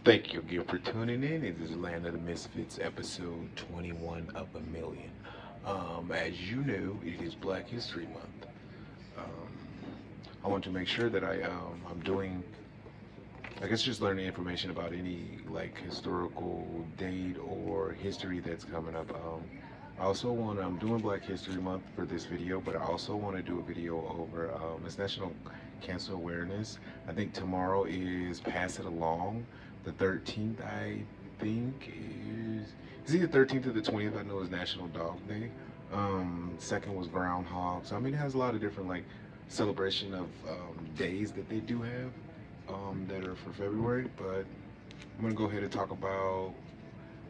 Thank you again for tuning in. It is Land of the Misfits, episode 21 of a million. As you know, it is Black History Month. Um, I want to make sure that I'm doing, I guess, just learning information about any like historical date or history that's coming up. I'm doing Black History Month for this video, but I also want to do a video over it's National Cancer Awareness. I think tomorrow is Pass It Along. The 13th, I think, is either 13th or the 20th. I know is National Dog Day. Second was Groundhog. So I mean, it has a lot of different like celebration of days that they do have that are for February. But I'm gonna go ahead and talk about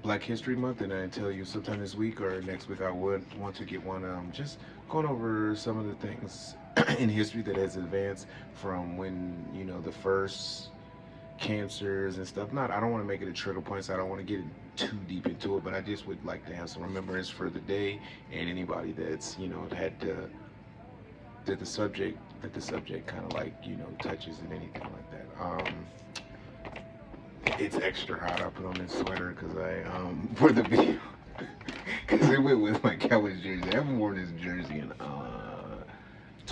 Black History Month, and I tell you sometime this week or next week I would want to get one just going over some of the things in history that has advanced from when the first cancers and stuff. Not I don't want to make it a trigger point, so I don't want to get too deep into it, but I just would like to have some remembrance for the day and anybody that's had to that the subject kind of like touches and anything like that. It's extra hot. I put on this sweater because I for the video because it went with my Cowboys jersey. I haven't worn this jersey in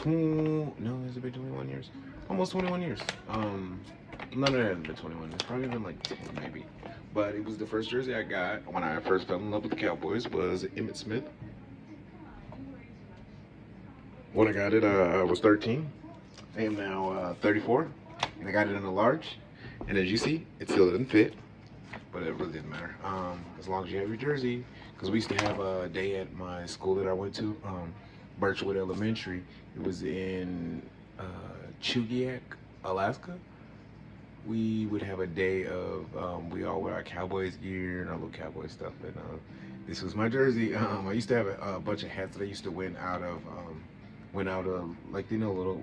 no, has it been 21 years? Almost 21 years. No, it hasn't been 21. It's probably been like 10 maybe. But it was the first jersey I got when I first fell in love with the Cowboys was Emmitt Smith. When I got it, I was 13. I am now 34, and I got it in a large. And as you see, it still doesn't fit, but it really didn't matter. As long as you have your jersey, because we used to have a day at my school that I went to, Birchwood Elementary. It was in Chugiak, Alaska. We would have a day of we all wear our Cowboys gear and our little Cowboy stuff, and this was my jersey. I used to have a bunch of hats that I used to win out of like the little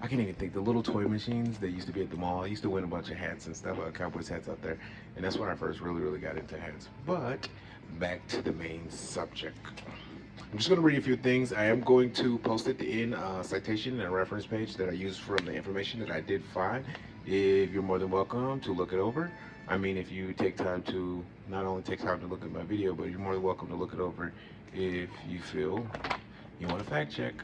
I can't even think the little toy machines that used to be at the mall. I used to win a bunch of hats and stuff, Cowboys hats out there, and that's when I first really got into hats. But back to the main subject. I'm just going to read a few things. I am going to post at the end a citation and a reference page that I used from the information that I did find. If you're more than welcome to look it over. I mean, if you take time to not only take time to look at my video, but you're more than welcome to look it over if you feel you want to fact check.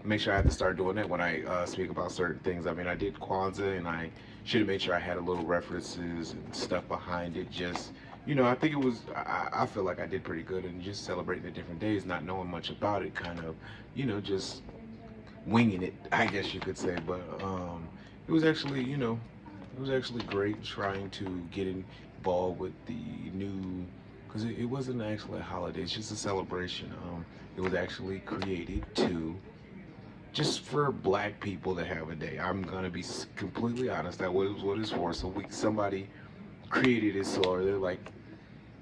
Make sure I have to start doing that when I speak about certain things. I mean, I did Kwanzaa, and I should have made sure I had a little references and stuff behind it. Just, I think it was, I feel like I did pretty good in just celebrating the different days, not knowing much about it, kind of, just winging it, I guess you could say. But it was actually, it was actually great trying to get involved with the new, because it wasn't actually a holiday, it's just a celebration. It was actually created to just for black people to have a day. I'm gonna be completely honest. That was what it's for. So somebody created it, so they're like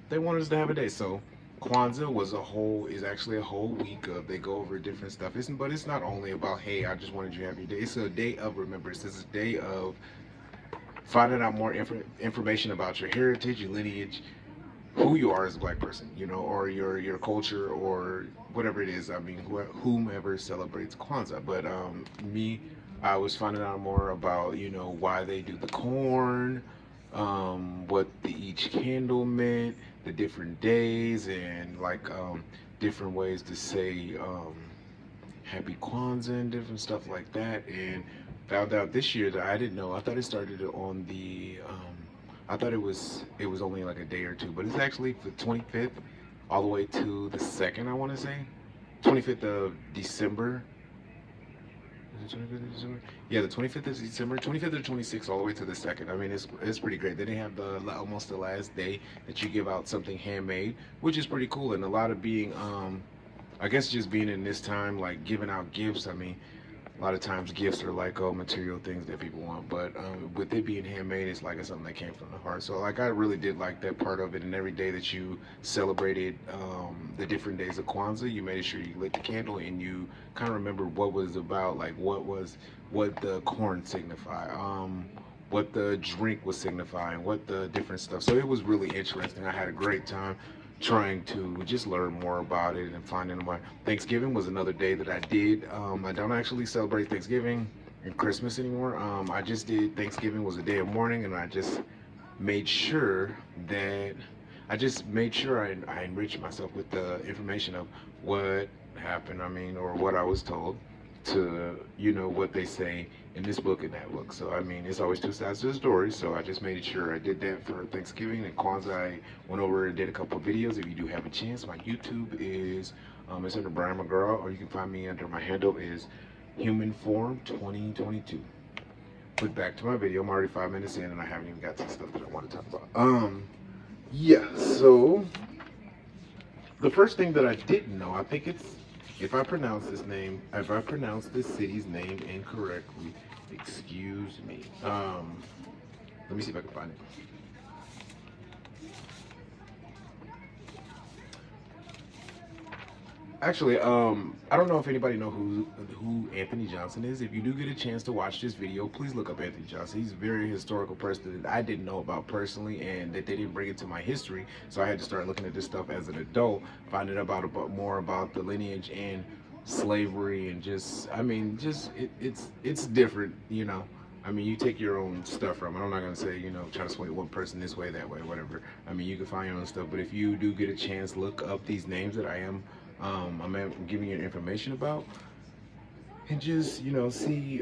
they wanted us to have a day. So Kwanzaa is actually a whole week of they go over different stuff. But it's not only about hey, I just wanted you to have your day. It's a day of remembrance. It's a day of finding out more information about your heritage, your lineage, who you are as a black person, or your culture or whatever it is. I mean, whomever celebrates Kwanzaa. But me, I was finding out more about why they do the corn, what each candle meant, the different days, and like different ways to say Happy Kwanzaa and different stuff like that. And found out this year that I didn't know. I thought it started on the I thought it was only like a day or two, but it's actually the 25th all the way to the 2nd, I want to say. 25th of December. Is it 25th of December? Yeah, the 25th of December. 25th or 26th all the way to the 2nd. I mean, it's pretty great. Then they have almost the last day that you give out something handmade, which is pretty cool. And a lot of being, I guess just being in this time, like giving out gifts. I mean, a lot of times gifts are like material things that people want, but with it being handmade, it's like it's something that came from the heart. So like I really did like that part of it. And every day that you celebrated the different days of Kwanzaa, you made sure you lit the candle and you kind of remembered what was about, like what the corn signify, what the drink was signifying, what the different stuff. So it was really interesting. I had a great time trying to just learn more about it and finding my Thanksgiving was another day that I did. I don't actually celebrate Thanksgiving. and Christmas anymore. I just did Thanksgiving was a day of mourning, and I just made sure that I enriched myself with the information of what happened. I mean, or what I was told to what they say in this book and that book. So I mean, it's always two sides to the story. So I just made sure I did that for Thanksgiving and Kwanzaa. I went over and did a couple of videos. If you do have a chance, my YouTube is it's under Brian McGraw, or you can find me under my handle is Human Form 2022. But back to my video. I'm already 5 minutes in, and I haven't even got to the stuff that I want to talk about. Yeah. So the first thing that I didn't know, I think it's if I pronounce this city's name incorrectly, excuse me. Let me see if I can find it. Actually, I don't know if anybody know who Anthony Johnson is. If you do get a chance to watch this video, please look up Anthony Johnson. He's a very historical person that I didn't know about personally, and that they didn't bring into my history. So I had to start looking at this stuff as an adult, finding about more about the lineage and slavery, and it's different, I mean, you take your own stuff from it. I'm not gonna say, try to sway one person this way, that way, whatever. I mean, you can find your own stuff, but if you do get a chance, look up these names that I'm giving you information about, and just see,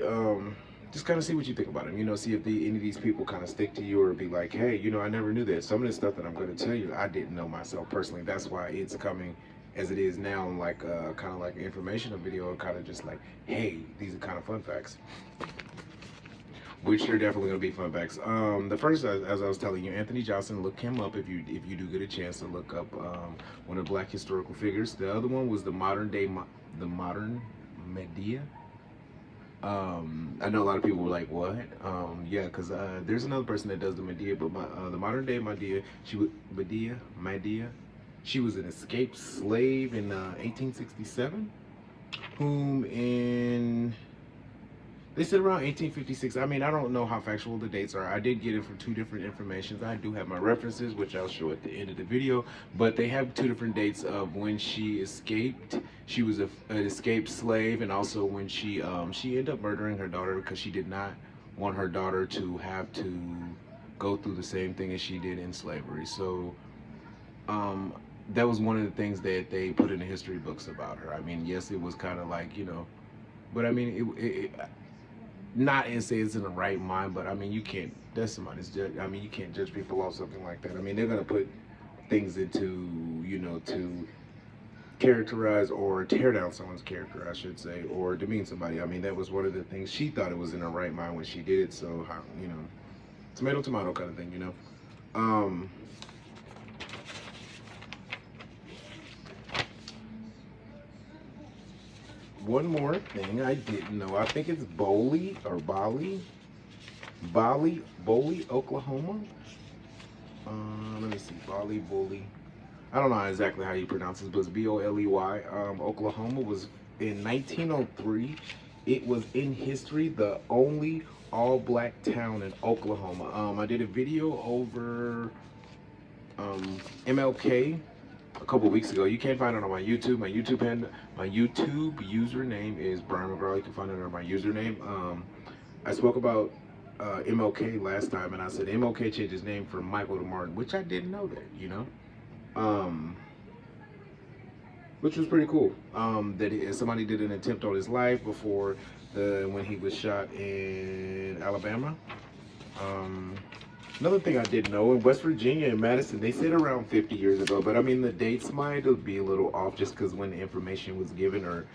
just kind of see what you think about them. See if any of these people kind of stick to you, or be like, hey, I never knew that. Some of the stuff that I'm going to tell you, I didn't know myself personally. That's why it's coming as it is now, like kind of like an informational video, kind of just like, hey, these are kind of fun facts. Which are definitely going to be fun facts. The first, as I was telling you, Anthony Johnson, look him up if you do get a chance to look up one of the black historical figures. The other one was the modern Medea. I know a lot of people were like, what? Yeah, because there's another person that does the Medea, but the modern day Medea, Medea, she was an escaped slave in 1867, whom they said around 1856. I mean, I don't know how factual the dates are. I did get it from two different informations. I do have my references, which I'll show at the end of the video. But they have two different dates of when she escaped. She was an escaped slave, and also when she ended up murdering her daughter because she did not want her daughter to have to go through the same thing as she did in slavery. So that was one of the things that they put in the history books about her. I mean, yes, it was kind of like, but I mean, it not and say it's in the right mind, but I mean, you can't, that's somebody's judge. I mean, you can't judge people off something like that. I mean, they're going to put things into, to characterize or tear down someone's character, I should say, or demean somebody. I mean, that was one of the things she thought it was in her right mind when she did it. So, tomato, tomato kind of thing, One more thing I didn't know. I think it's Boley, Oklahoma. Let me see, Boley. I don't know exactly how you pronounce this, but it's Boley. Oklahoma was in 1903. It was in history the only all-black town in Oklahoma. I did a video over MLK a couple weeks ago. You can find it on my YouTube. My YouTube username is Brian McGraw. You can find it under my username. I spoke about MLK last time, and I said MLK changed his name from Michael to Martin, which I didn't know that, which was pretty cool. That somebody did an attempt on his life before when he was shot in Alabama. Another thing I didn't know, in West Virginia and Madison, they said around 50 years ago, but I mean, the dates might be a little off just because when the information was given or,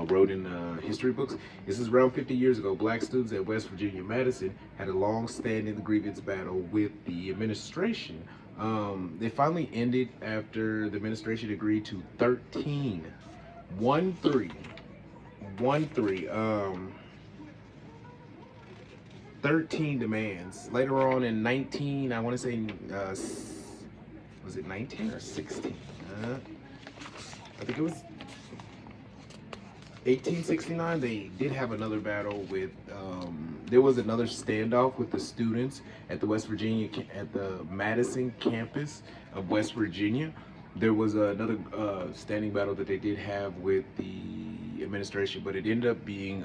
wrote in history books. This is around 50 years ago. Black students at West Virginia Madison had a long-standing grievance battle with the administration. They finally ended after the administration agreed to 13 demands. Later on in 19, I want to say, was it 19 or 16? I think it was 1869. They did have another battle with, there was another standoff with the students at the Madison campus of West Virginia. There was another standing battle that they did have with the administration, but it ended up being,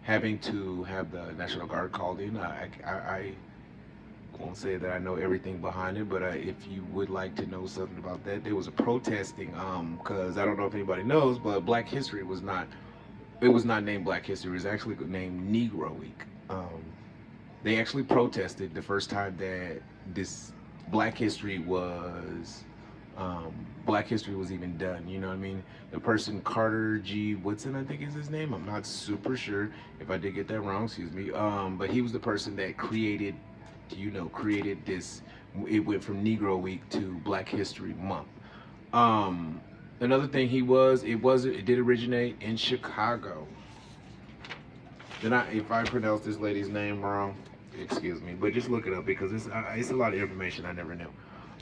having to have the National Guard called in. I won't say that I know everything behind it, but if you would like to know something about that, there was a protesting, because I don't know if anybody knows, but Black History was not, it was not named Black History. It was actually named Negro Week. They actually protested the first time that this Black History was Black History was even done. You know what I mean? The person Carter G. Woodson, I think is his name. I'm not super sure if I did get that wrong. Excuse me. But he was the person that created, created this. It went from Negro Week to Black History Month. Another thing it did originate in Chicago. If I pronounce this lady's name wrong, excuse me, but just look it up because it's a lot of information I never knew.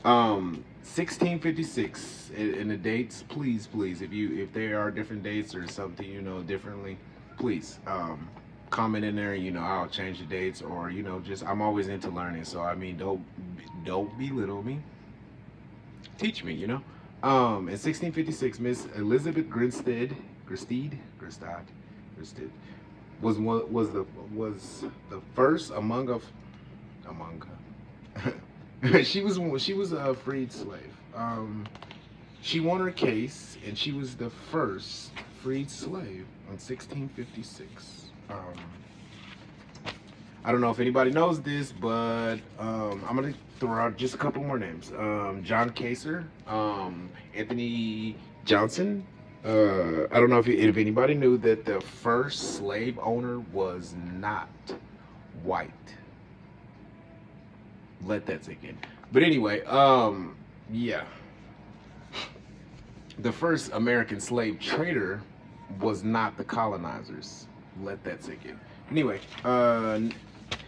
1656, and the dates, please, if there are different dates or something differently, please comment in there. I'll change the dates, or just, I'm always into learning, so I mean, don't belittle me, teach me. In 1656, Miss Elizabeth Grinstead was the first among she was a freed slave. She won her case, and she was the first freed slave in 1656. I don't know if anybody knows this, but I'm gonna throw out just a couple more names. John Kaser, Anthony Johnson. I don't know if anybody knew that the first slave owner was not white. Let that sink in. But anyway, yeah. The first American slave trader was not the colonizers. Let that sink in. Anyway,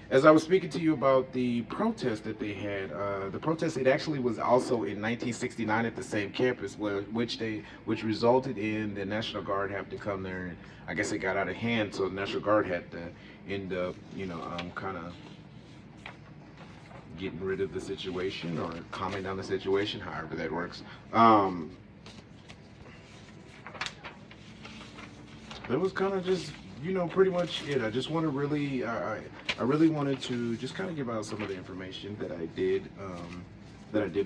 as I was speaking to you about the protest that they had, the protest, it actually was also in 1969 at the same campus, which resulted in the National Guard having to come there, and I guess it got out of hand, so the National Guard had to end up, kind of getting rid of the situation or calming down the situation, however that works. That was kind of just, pretty much it. I just want to really, I really wanted to just kind of give out some of the information that I did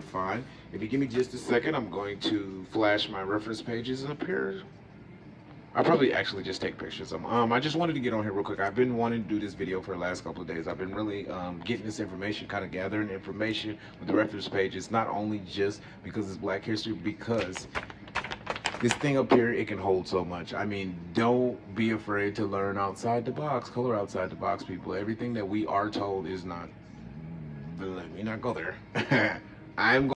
find. If you give me just a second, I'm going to flash my reference pages up here. I'll probably actually just take pictures of them. I just wanted to get on here real quick. I've been wanting to do this video for the last couple of days. I've been really getting this information, kind of gathering information with the reference pages, not only just because it's Black History, because this thing up here, it can hold so much. I mean, don't be afraid to learn outside the box, color outside the box, people. Everything that we are told is not, let me not go there. I'm